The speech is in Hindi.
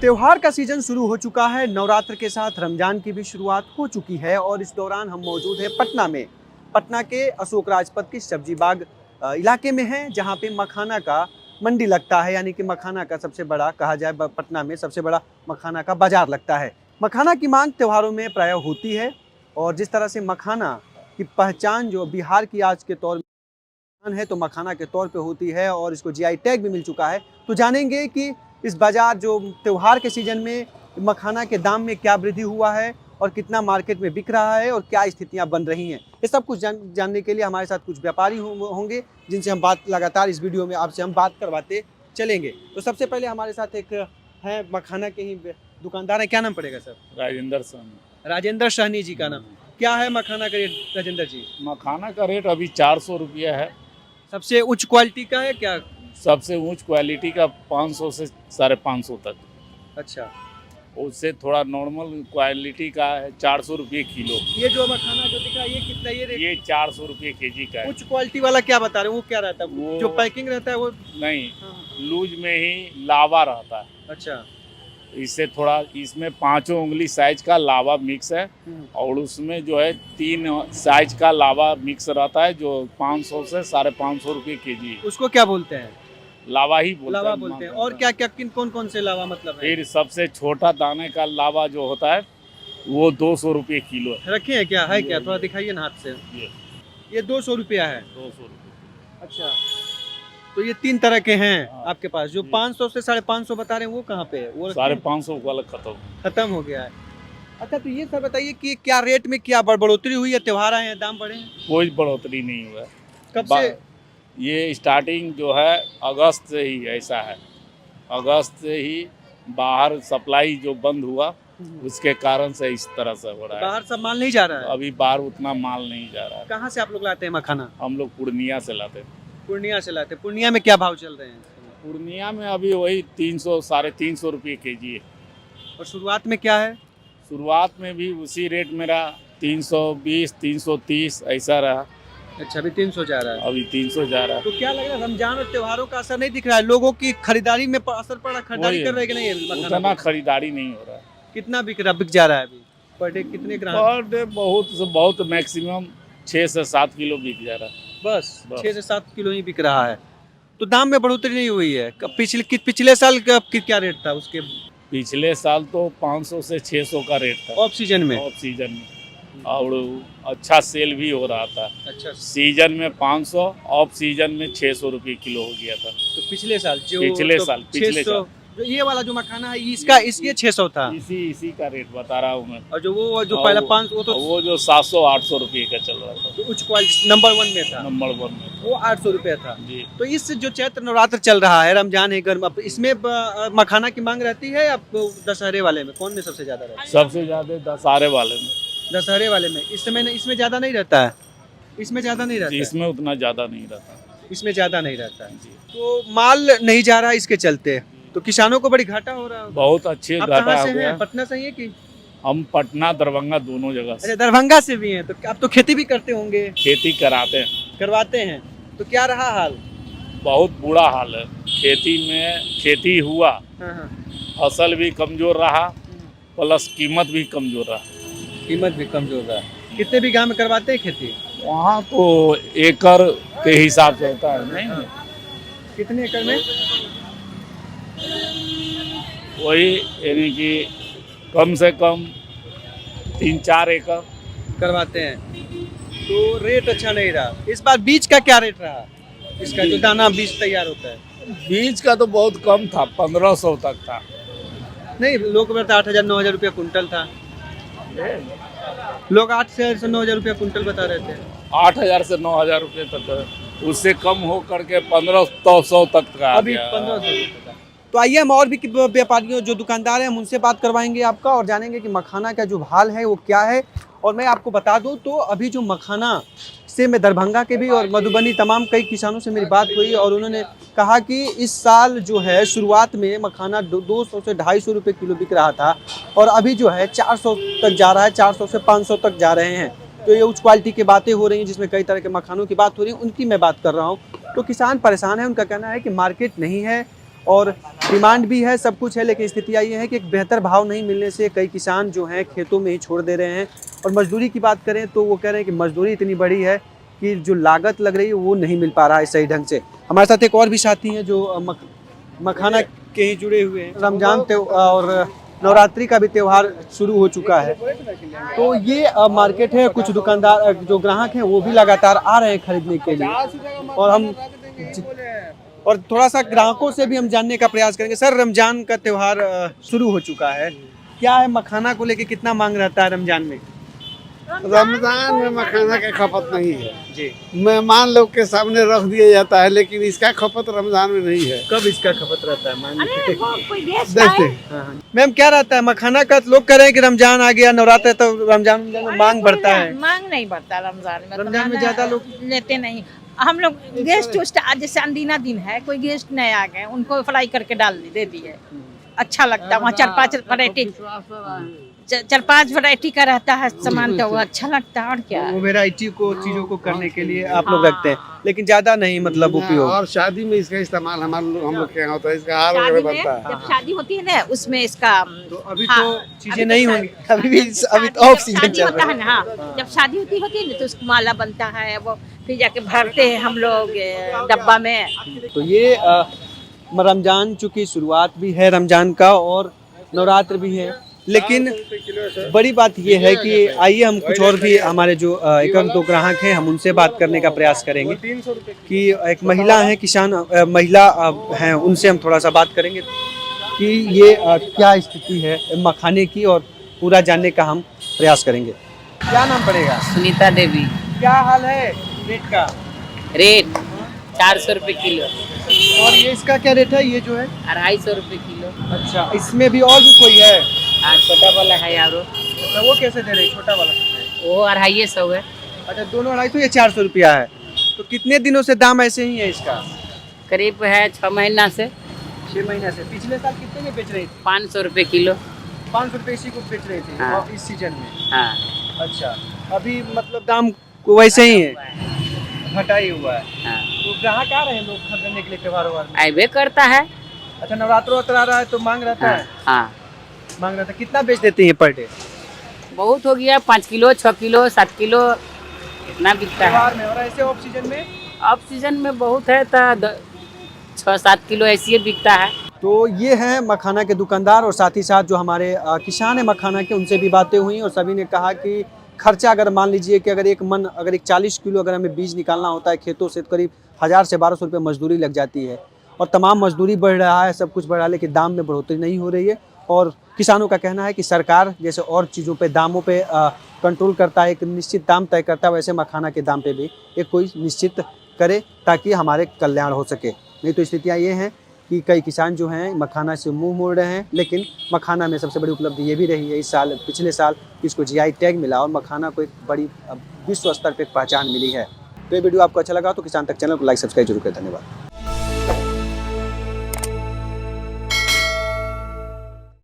त्योहार का सीजन शुरू हो चुका है। नवरात्र के साथ रमजान की भी शुरुआत हो चुकी है और इस दौरान हम मौजूद हैं पटना में। पटना के अशोक राजपथ के सब्जी बाग इलाके में हैं, जहां पे मखाना का मंडी लगता है, यानी कि मखाना का सबसे बड़ा कहा जाए, पटना में सबसे बड़ा मखाना का बाजार लगता है। मखाना की मांग त्योहारों में प्रायः होती है और जिस तरह से मखाना की पहचान जो बिहार की आज के तौर है तो मखाना के तौर पे होती है और इसको जीआई टैग भी मिल चुका है। तो जानेंगे कि इस बाजार जो त्योहार के सीजन में मखाना के दाम में क्या वृद्धि हुआ है और कितना मार्केट में बिक रहा है और क्या स्थितियां बन रही हैं। ये सब कुछ जानने के लिए हमारे साथ कुछ व्यापारी होंगे जिनसे हम बात लगातार इस वीडियो में आपसे हम बात करवाते चलेंगे। तो सबसे पहले हमारे साथ एक है मखाना के ही दुकानदार है, क्या नाम पड़ेगा सर? राजेंद्र सहनी। राजेंद्र सहनी जी का नाम। क्या है मखाना का रेट राजेंद्र जी? मखाना का रेट अभी 400 रुपया है। सबसे उच्च क्वालिटी का है क्या? सबसे उच्च क्वालिटी का 500 से 550 तक। अच्छा, उससे थोड़ा नॉर्मल क्वालिटी का है 400 रुपये किलो। ये जो मखाना जो दिख रहा है ये कितना ये रेट? ये 400 रुपये केजी का है। उच्च क्वालिटी वाला क्या बता रहे हैं, वो क्या रहता है? वो जो पैकिंग रहता है वो? नहीं, हाँ। लूज में ही लावा रहता है। अच्छा। इससे थोड़ा इसमें 5 उंगली साइज का लावा मिक्स है और उसमें जो है 3 साइज का लावा मिक्स रहता है जो 500 से 550 रुपये केजी है। उसको क्या बोलते हैं? लावा ही बोलते लावा हैं। बोलते हैं। और क्या क्या कौन कौन से लावा मतलब है? फिर सबसे छोटा दाने का लावा जो होता है वो 200 रुपये किलो है। रखे हैं क्या? है क्या? थोड़ा दिखाइए ना हाथ से। ये 200 रुपया है। 200 रुपये। अच्छा, तो ये 3 तरह के हैं हाँ। आपके पास। जो 500 से 550 बता रहे हैं वो कहाँ पे है? वो 550 वाला खत्म हो गया है। अच्छा, तो ये सर बताइए कि क्या रेट में क्या बढ़ोतरी हुई है? त्योहार आए हैं, दाम बढ़े हैं? कोई बढ़ोतरी नहीं हुआ है। कब से? ये स्टार्टिंग जो है अगस्त से ही ऐसा है। अगस्त से ही बाहर सप्लाई जो बंद हुआ उसके कारण से इस तरह से हो रहा है। बाहर सब माल नहीं जा रहा है? अभी बाहर उतना माल नहीं जा रहा है। कहाँ से आप लोग लाते हैं मखाना? हम लोग पूर्णिया से लाते हैं। पूर्णिया से लाते हैं। पूर्णिया में क्या भाव चल रहे हैं? पूर्णिया में अभी वही 300 350 रुपये केजी है। और शुरुआत में क्या है? शुरुआत में भी उसी रेट मेरा 320 330 ऐसा रहा। अच्छा, अभी 300 जा रहा है। अभी 300 जा रहा है। तो क्या लग रहा है, रमजान और त्योहारों का असर नहीं दिख रहा है? लोगों की खरीदारी में असर पड़ा? खरीदारी कर रहे हैं कि नहीं? उतना खरीदारी नहीं हो रहा है। कितना बिक जा रहा है अभी पर डे? कितने ग्राम? पर डे बहुत से बहुत मैक्सिमम 6 से 7 किलो बिक जा रहा है। बस 6 से 7 किलो ही बिक रहा है। तो दाम में बढ़ोतरी नहीं हुई है? पिछले साल क्या रेट था उसके? पिछले साल तो 500 से 600 का रेट था ऑफ सीजन में। ऑफ सीजन में, और अच्छा सेल भी हो रहा था। अच्छा, सीजन में 500, ऑफ सीजन में 600 रुपये किलो हो गया था। तो पिछले साल जो पिछले साल 600 जो ये वाला जो मखाना है इसका इसलिए 600 था। इसी का रेट बता रहा हूँ मैं। और जो पहला 500 वो जो 700-800 रुपये का चल रहा था, तो उच्च क्वालिटी नंबर 1 में था। नंबर 1 में वो 800 रुपया था जी। तो इस जो चैत्र नवरात्र चल रहा है, रमजान है, गर्म, अब इसमें मखाना की मांग रहती है? अब दशहरे वाले में कौन में सबसे ज्यादा रहता है? सबसे ज्यादा दशहरे वाले में। दशहरे वाले में। इस समय इसमें ज्यादा नहीं रहता है? इसमें ज्यादा नहीं रहता है? इसमें उतना ज्यादा नहीं रहता। इसमें ज्यादा नहीं रहता है जी। तो माल नहीं जा रहा है इसके चलते, तो किसानों को बड़ी घाटा हो रहा है। बहुत अच्छे आप घाटा कहाँ हो से गया। हैं? पटना से ही है कि? हम पटना दरभंगा दोनों जगह से। अरे दरभंगा से भी हैं, तो आप तो खेती भी करते होंगे? खेती कराते हैं। करवाते हैं। तो क्या रहा हाल? बहुत बुरा हाल है। खेती हुआ, हाँ। फसल भी कमजोर रहा, प्लस कीमत भी कमजोर रहा। कीमत भी कमजोर रहा। कितने बीघा में करवाते हैं खेती? वहाँ तो एकड़ के हिसाब से होता है। नहीं, कितने एकड़ में? वही यानी कि कम से कम 3-4 एकड़ करवाते हैं। तो रेट अच्छा नहीं रहा। इस बार बीज का क्या रेट रहा? इसका जो दाना बीज तैयार होता है? बीज का तो बहुत कम था, 1500 तक था। नहीं, लोग बताते 8,000 9,000 रुपया कुंटल था। लोग 8 से 9,000 रुपया कुंटल बता रहे थे। 8,000 से 9,000 रुपये तक, उससे कम हो करके 1500 तक का अभी 1500 रुपये का। तो आइए हम और भी व्यापारियों जो दुकानदार हैं हम उनसे बात करवाएंगे आपका और जानेंगे कि मखाना का जो हाल है वो क्या है। और मैं आपको बता दूं तो अभी जो मखाना से मैं दरभंगा के भी और मधुबनी तमाम कई किसानों से मेरी बात हुई और उन्होंने कहा कि इस साल जो है शुरुआत में मखाना 200 से 250 रुपये किलो बिक रहा था और अभी जो है 400 तक जा रहा है, 400 से 500 तक जा रहे हैं। तो ये उच्च क्वालिटी की बातें हो रही हैं जिसमें कई तरह के मखानों की बात हो रही है, उनकी मैं बात कर रहा हूँ। तो किसान परेशान है, उनका कहना है कि मार्केट नहीं है और डिमांड भी है, सब कुछ है, लेकिन स्थितियाँ ये है कि एक बेहतर भाव नहीं मिलने से कई किसान जो हैं खेतों में ही छोड़ दे रहे हैं। और मजदूरी की बात करें तो वो कह रहे हैं कि मजदूरी इतनी बड़ी है कि जो लागत लग रही है वो नहीं मिल पा रहा है सही ढंग से। हमारे साथ एक और भी साथी हैं जो मखाना के ही जुड़े हुए हैं। रमजान और नवरात्रि का भी त्यौहार शुरू हो चुका है, तो ये मार्केट है, कुछ दुकानदार जो ग्राहक हैं वो भी लगातार आ रहे हैं खरीदने के लिए। और थोड़ा सा ग्राहकों से भी हम जानने का प्रयास करेंगे। सर, रमजान का त्यौहार शुरू हो चुका है, क्या है मखाना को लेके कितना मांग रहता है रमजान में? रमजान में मखाना का खपत नहीं है जी। मेहमान लोग के सामने रख दिया जाता है, लेकिन इसका खपत रमजान में नहीं है। कब इसका खपत रहता है? देखते हाँ। मैम, क्या रहता है मखाना का? लोग कह रहे हैं कि रमजान आ गया, नवरात्र तो रमजान में मांग बढ़ता है। मांग नहीं बढ़ता रमजान में। रमजान में ज्यादा लोग लेते नहीं। हम लोग गेस्ट आज जैसे अंदीना दिन है, कोई गेस्ट नए आ गए, उनको फ्राई करके डाल दे दिए, अच्छा लगता है। वहाँ 4-5 वैरायटी का रहता है सामान, तो वो अच्छा लगता है। और क्या, वो वैरायटी को चीजों को करने के लिए आप लोग रखते हैं, लेकिन ज्यादा नहीं मतलब उपयोग। और शादी में इसका इस्तेमाल हम लोग के यहाँ होता है, इसका हार वगैरह बनता है। जब शादी होती है ना, उसमें इसका तो अभी तो चीजें नहीं होंगी, अभी तो ऑफ सीजन चल रहा है ना। जब शादी होती है ना, तो उसको माला बनता है, वो फिर जाके भरते हैं हम लोग डब्बा में। तो ये रमजान चूंकि शुरुआत भी है रमजान का और नवरात्र भी है, लेकिन बड़ी बात ये है कि आइए हम कुछ और भी हमारे जो एक दो ग्राहक हैं हम उनसे बात करने का प्रयास करेंगे कि एक महिला है, किसान महिला हैं, उनसे हम थोड़ा सा बात करेंगे कि ये क्या स्थिति है मखाने की और पूरा जानने का हम प्रयास करेंगे। क्या नाम पड़ेगा? सुनीता देवी। क्या हाल है रेट का? रेट 400 रुपये किलो। और ये इसका क्या रेट है? ये जो है 250 रुपये किलो। अच्छा, इसमें भी और भी कोई है? हाँ, छोटा वाला है यारो। अच्छा, वो कैसे दे रहे हैं? छोटा वाला वो 250 है। अच्छा, दोनों 250, ये 400 रुपया है। तो कितने दिनों से दाम ऐसे ही है इसका? करीब है 6 महीना से। 6 महीने से। पिछले साल कितने में बेच रही थी? 500 रुपये किलो। 500 रुपये इसी को बेच रही थी। हाँ। और इस सीजन में? हाँ। अच्छा, अभी मतलब दाम वैसे ही है, घटा ही हुआ है। हाँ। तो ग्राहक आ रहे हैं लोग खरीदने के लिए त्योहारों में? आइबे करता है। अच्छा, नवरात्रों आ रहा है तो मांग रहता है? हाँ। मांग रहता है। कितना बेच देते हैं पर डे? बहुत हो गया, 5 किलो, 6 किलो, 7 किलो, इतना बिकता है त्योहार में। और ऐसे ऑफ सीजन में? ऑफ सीजन में बहुत है तो 6-7 किलो ऐसे ही बिकता है। तो ये हैं मखाना के दुकानदार और साथ ही साथ जो हमारे किसान हैं मखाना के, उनसे भी बातें हुई और सभी ने कहा कि खर्चा अगर मान लीजिए कि अगर एक 40 किलो अगर हमें बीज निकालना होता है खेतों से, तो करीब 1000 से 1200 रुपये मजदूरी लग जाती है। और तमाम मजदूरी बढ़ रहा है, सब कुछ बढ़ रहा है, लेकिन दाम में बढ़ोतरी नहीं हो रही है। और किसानों का कहना है कि सरकार जैसे और चीज़ों पे दामों पे कंट्रोल करता है, एक निश्चित दाम तय करता है, वैसे मखाना के दाम पे भी एक कोई निश्चित करे ताकि हमारे कल्याण हो सके। नहीं तो स्थितियाँ ये हैं कि कई किसान जो हैं मखाना से मुंह मोड़ रहे हैं। लेकिन मखाना में सबसे बड़ी उपलब्धि ये भी रही है इस साल, पिछले साल इसको GI टैग मिला और मखाना को एक बड़ी विश्व स्तर पर पहचान मिली है। तो ये वीडियो आपको अच्छा लगा तो किसान तक चैनल को लाइक सब्सक्राइब जरूर करें। धन्यवाद।